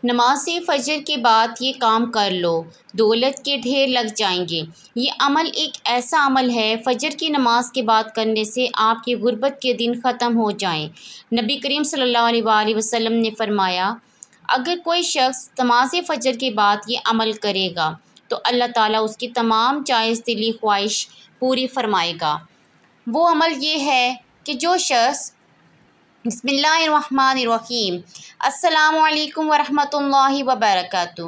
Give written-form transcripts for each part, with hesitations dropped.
نماز فجر کے بعد یہ کام کر لو، دولت کے ڈھیر لگ جائیں گے۔ یہ عمل ایک ایسا عمل ہے، فجر کی نماز کے بعد کرنے سے آپ کی غربت کے دن ختم ہو جائیں۔ نبی کریم صلی اللہ علیہ وآلہ وسلم نے فرمایا، اگر کوئی شخص نماز فجر کے بعد یہ عمل کرے گا تو اللہ تعالیٰ اس کی تمام جائز دلی خواہش پوری فرمائے گا۔ وہ عمل یہ ہے کہ جو شخص بسم اللہ الرحمن الرحیم، السلام علیکم ورحمۃ اللہ وبرکاتہ۔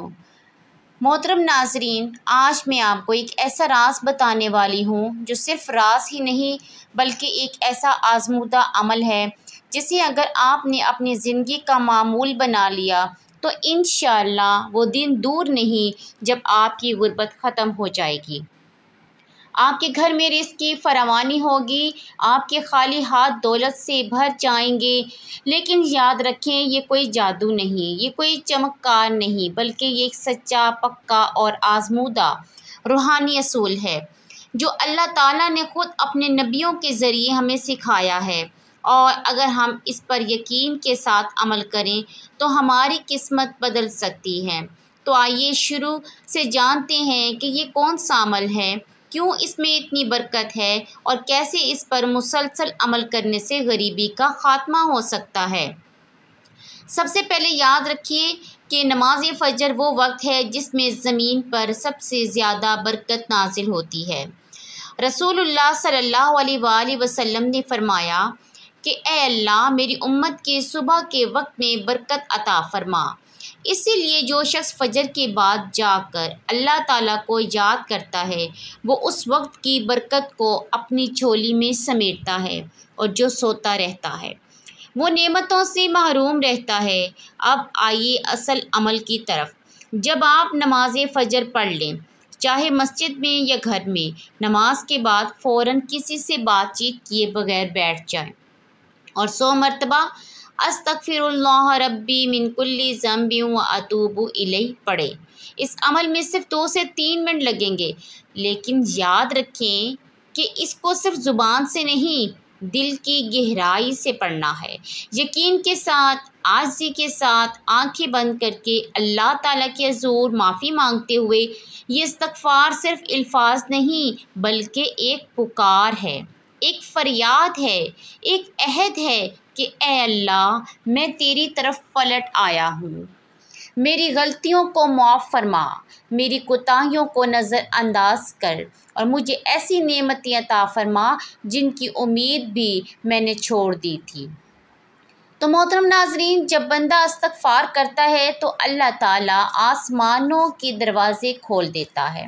محترم ناظرین، آج میں آپ کو ایک ایسا راز بتانے والی ہوں جو صرف راز ہی نہیں بلکہ ایک ایسا آزمودہ عمل ہے جسے اگر آپ نے اپنی زندگی کا معمول بنا لیا تو انشاءاللہ وہ دن دور نہیں جب آپ کی غربت ختم ہو جائے گی، آپ کے گھر میں رزق کی فراوانی ہوگی، آپ کے خالی ہاتھ دولت سے بھر جائیں گے۔ لیکن یاد رکھیں، یہ کوئی جادو نہیں، یہ کوئی چمکار نہیں، بلکہ یہ ایک سچا، پکا اور آزمودہ روحانی اصول ہے جو اللہ تعالیٰ نے خود اپنے نبیوں کے ذریعے ہمیں سکھایا ہے، اور اگر ہم اس پر یقین کے ساتھ عمل کریں تو ہماری قسمت بدل سکتی ہے۔ تو آئیے شروع سے جانتے ہیں کہ یہ کون سا عمل ہے، کیوں اس میں اتنی برکت ہے، اور کیسے اس پر مسلسل عمل کرنے سے غریبی کا خاتمہ ہو سکتا ہے۔ سب سے پہلے یاد رکھیے کہ نماز فجر وہ وقت ہے جس میں زمین پر سب سے زیادہ برکت نازل ہوتی ہے۔ رسول اللہ صلی اللہ علیہ وآلہ وسلم نے فرمایا کہ اے اللہ، میری امت کے صبح کے وقت میں برکت عطا فرما۔ اسی لیے جو شخص فجر کے بعد جاگ کر اللہ تعالیٰ کو یاد کرتا ہے وہ اس وقت کی برکت کو اپنی جھولی میں سمیٹتا ہے، اور جو سوتا رہتا ہے وہ نعمتوں سے محروم رہتا ہے۔ اب آئیے اصل عمل کی طرف۔ جب آپ نماز فجر پڑھ لیں، چاہے مسجد میں یا گھر میں، نماز کے بعد فوراً کسی سے بات چیت کیے بغیر بیٹھ جائیں اور 100 مرتبہ استغفر اللہ ربی من کل ذنب واتوب الیہ پڑھیں۔ اس عمل میں صرف 2 سے 3 منٹ لگیں گے، لیکن یاد رکھیں کہ اس کو صرف زبان سے نہیں، دل کی گہرائی سے پڑھنا ہے، یقین کے ساتھ، عاجزی کے ساتھ، آنکھیں بند کر کے اللہ تعالیٰ کے حضور معافی مانگتے ہوئے۔ یہ استغفار صرف الفاظ نہیں بلکہ ایک پکار ہے، ایک فریاد ہے، ایک عہد ہے کہ اے اللہ، میں تیری طرف پلٹ آیا ہوں، میری غلطیوں کو معاف فرما، میری کوتاہیوں کو نظر انداز کر، اور مجھے ایسی نعمتیں عطا فرما جن کی امید بھی میں نے چھوڑ دی تھی۔ تو محترم ناظرین، جب بندہ استغفار کرتا ہے تو اللہ تعالیٰ آسمانوں کے دروازے کھول دیتا ہے،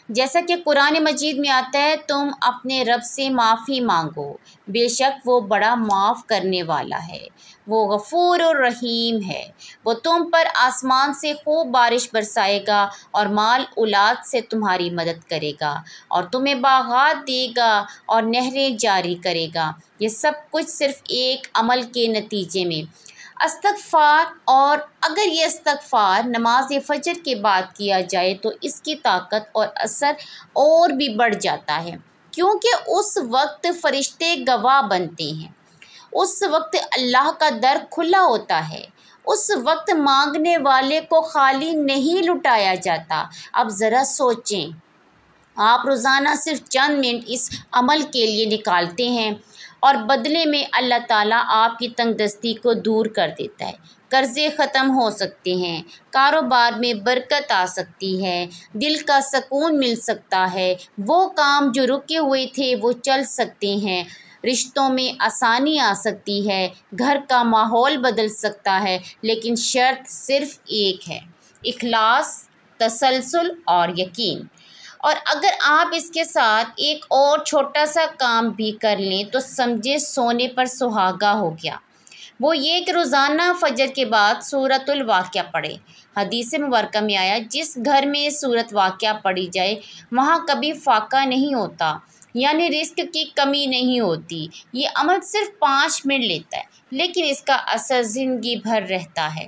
جیسا کہ قرآن مجید میں آتا ہے، تم اپنے رب سے معافی مانگو، بے شک وہ بڑا معاف کرنے والا ہے، وہ غفور الرحیم ہے۔ وہ تم پر آسمان سے خوب بارش برسائے گا اور مال اولاد سے تمہاری مدد کرے گا، اور تمہیں باغات دے گا اور نہریں جاری کرے گا۔ یہ سب کچھ صرف ایک عمل کے نتیجے میں، استغفار، اور اگر یہ استغفار نماز فجر کے بعد کیا جائے تو اس کی طاقت اور اثر اور بھی بڑھ جاتا ہے، کیونکہ اس وقت فرشتے گواہ بنتے ہیں، اس وقت اللہ کا در کھلا ہوتا ہے، اس وقت مانگنے والے کو خالی نہیں لٹایا جاتا۔ اب ذرا سوچیں، آپ روزانہ صرف چند منٹ اس عمل کے لیے نکالتے ہیں اور بدلے میں اللہ تعالیٰ آپ کی تنگ دستی کو دور کر دیتا ہے، قرضے ختم ہو سکتے ہیں، کاروبار میں برکت آ سکتی ہے، دل کا سکون مل سکتا ہے، وہ کام جو رکے ہوئے تھے وہ چل سکتے ہیں، رشتوں میں آسانی آ سکتی ہے، گھر کا ماحول بدل سکتا ہے، لیکن شرط صرف ایک ہے: اخلاص، تسلسل اور یقین۔ اور اگر آپ اس کے ساتھ ایک اور چھوٹا سا کام بھی کر لیں تو سمجھے سونے پر سہاگا ہو گیا، وہ یہ کہ روزانہ فجر کے بعد سورۃ الواقعہ پڑھیں۔ حدیث مبارکہ میں آیا، جس گھر میں سورۃ واقعہ پڑھی جائے وہاں کبھی فاقہ نہیں ہوتا، یعنی رزق کی کمی نہیں ہوتی۔ یہ عمل صرف 5 منٹ لیتا ہے لیکن اس کا اثر زندگی بھر رہتا ہے۔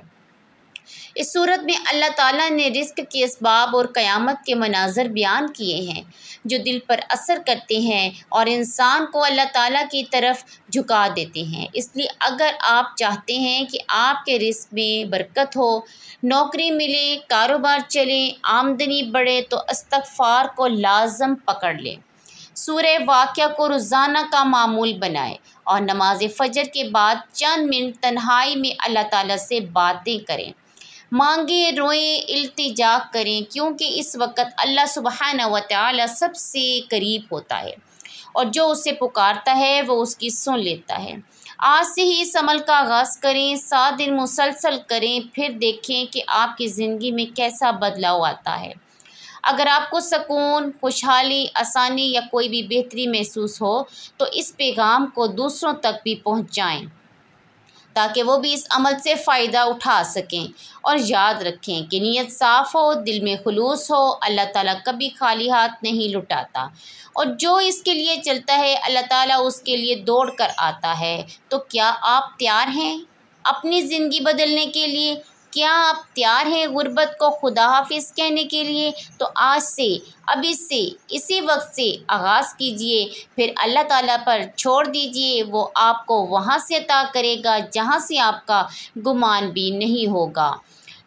اس صورت میں اللہ تعالیٰ نے رزق کے اسباب اور قیامت کے مناظر بیان کیے ہیں جو دل پر اثر کرتے ہیں اور انسان کو اللہ تعالیٰ کی طرف جھکا دیتے ہیں۔ اس لیے اگر آپ چاہتے ہیں کہ آپ کے رزق میں برکت ہو، نوکری ملے، کاروبار چلے، آمدنی بڑھے، تو استغفار کو لازم پکڑ لیں۔ سورہ واقعہ کو روزانہ کا معمول بنائیں اور نماز فجر کے بعد چند منٹ تنہائی میں اللہ تعالیٰ سے باتیں کریں، مانگیں، روئیں، التجا کریں، کیونکہ اس وقت اللہ سبحانہ و تعالیٰ سب سے قریب ہوتا ہے اور جو اسے پکارتا ہے وہ اس کی سن لیتا ہے۔ آج سے ہی اس عمل کا آغاز کریں، 7 دن مسلسل کریں، پھر دیکھیں کہ آپ کی زندگی میں کیسا بدلاؤ آتا ہے۔ اگر آپ کو سکون، خوشحالی، آسانی یا کوئی بھی بہتری محسوس ہو تو اس پیغام کو دوسروں تک بھی پہنچائیں تاکہ وہ بھی اس عمل سے فائدہ اٹھا سکیں۔ اور یاد رکھیں کہ نیت صاف ہو، دل میں خلوص ہو، اللہ تعالیٰ کبھی خالی ہاتھ نہیں لوٹاتا، اور جو اس کے لیے چلتا ہے اللہ تعالیٰ اس کے لیے دوڑ کر آتا ہے۔ تو کیا آپ تیار ہیں اپنی زندگی بدلنے کے لیے؟ کیا آپ تیار ہیں غربت کو خدا حافظ کہنے کے لیے؟ تو آج سے، ابھی سے، اسی وقت سے آغاز کیجئے، پھر اللہ تعالیٰ پر چھوڑ دیجئے، وہ آپ کو وہاں سے عطا کرے گا جہاں سے آپ کا گمان بھی نہیں ہوگا۔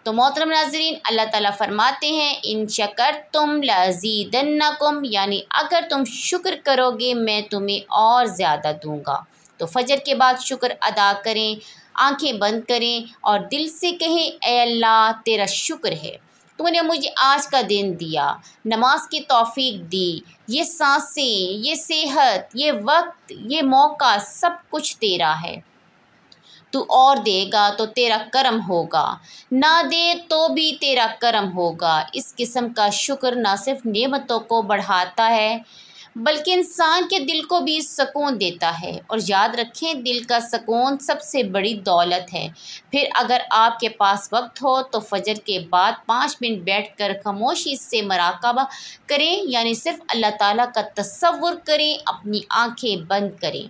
تو محترم ناظرین، اللہ تعالیٰ فرماتے ہیں ان شکرتم لازیدنکم، یعنی اگر تم شکر کرو گے میں تمہیں اور زیادہ دوں گا۔ تو فجر کے بعد شکر ادا کریں، آنکھیں بند کریں اور دل سے کہیں اے اللہ تیرا شکر ہے، تو نے مجھے آج کا دن دیا، نماز کی توفیق دی، یہ سانسیں، یہ صحت، یہ وقت، یہ موقع، سب کچھ تیرا ہے، تو اور دے گا تو تیرا کرم ہوگا، نہ دے تو بھی تیرا کرم ہوگا۔ اس قسم کا شکر نہ صرف نعمتوں کو بڑھاتا ہے بلکہ انسان کے دل کو بھی سکون دیتا ہے، اور یاد رکھیں دل کا سکون سب سے بڑی دولت ہے۔ پھر اگر آپ کے پاس وقت ہو تو فجر کے بعد 5 منٹ بیٹھ کر خاموشی سے مراقبہ کریں، یعنی صرف اللہ تعالیٰ کا تصور کریں، اپنی آنکھیں بند کریں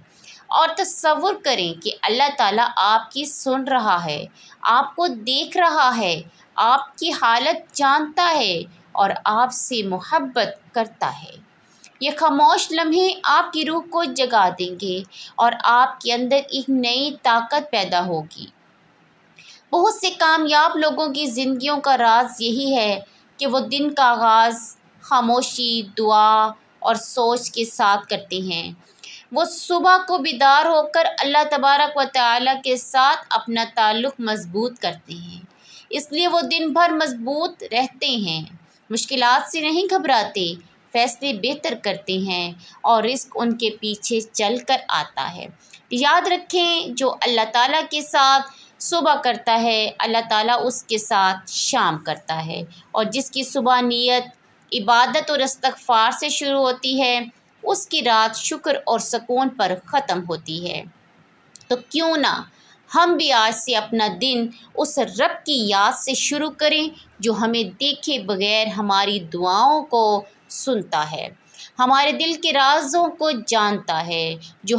اور تصور کریں کہ اللہ تعالیٰ آپ کی سن رہا ہے، آپ کو دیکھ رہا ہے، آپ کی حالت جانتا ہے اور آپ سے محبت کرتا ہے۔ یہ خاموش لمحے آپ کی روح کو جگا دیں گے اور آپ کے اندر ایک نئی طاقت پیدا ہوگی۔ بہت سے کامیاب لوگوں کی زندگیوں کا راز یہی ہے کہ وہ دن کا آغاز خاموشی، دعا اور سوچ کے ساتھ کرتے ہیں۔ وہ صبح کو بیدار ہو کر اللہ تبارک و تعالیٰ کے ساتھ اپنا تعلق مضبوط کرتے ہیں، اس لیے وہ دن بھر مضبوط رہتے ہیں، مشکلات سے نہیں گھبراتے، فیصلے بہتر کرتے ہیں اور رزق ان کے پیچھے چل کر آتا ہے۔ یاد رکھیں جو اللہ تعالیٰ کے ساتھ صبح کرتا ہے اللہ تعالیٰ اس کے ساتھ شام کرتا ہے، اور جس کی صبح نیت عبادت اور استغفار سے شروع ہوتی ہے اس کی رات شکر اور سکون پر ختم ہوتی ہے۔ تو کیوں نہ ہم بھی آج سے اپنا دن اس رب کی یاد سے شروع کریں جو ہمیں دیکھے بغیر ہماری دعاؤں کو سنتا ہے، ہمارے دل کے رازوں کو جانتا ہے، جو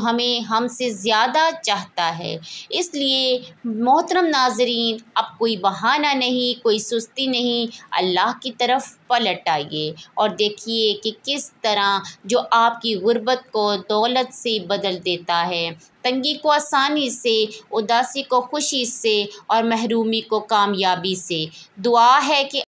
ہم سے زیادہ چاہتا ہے۔ اس لیے محترم ناظرین، اب کوئی بہانہ نہیں، کوئی سستی نہیں، اللہ کی طرف پلٹ آئیے اور دیکھیے کہ کس طرح جو آپ کی غربت کو دولت سے بدل دیتا ہے، تنگی کو آسانی سے، اداسی کو خوشی سے اور محرومی کو کامیابی سے۔ دعا ہے کہ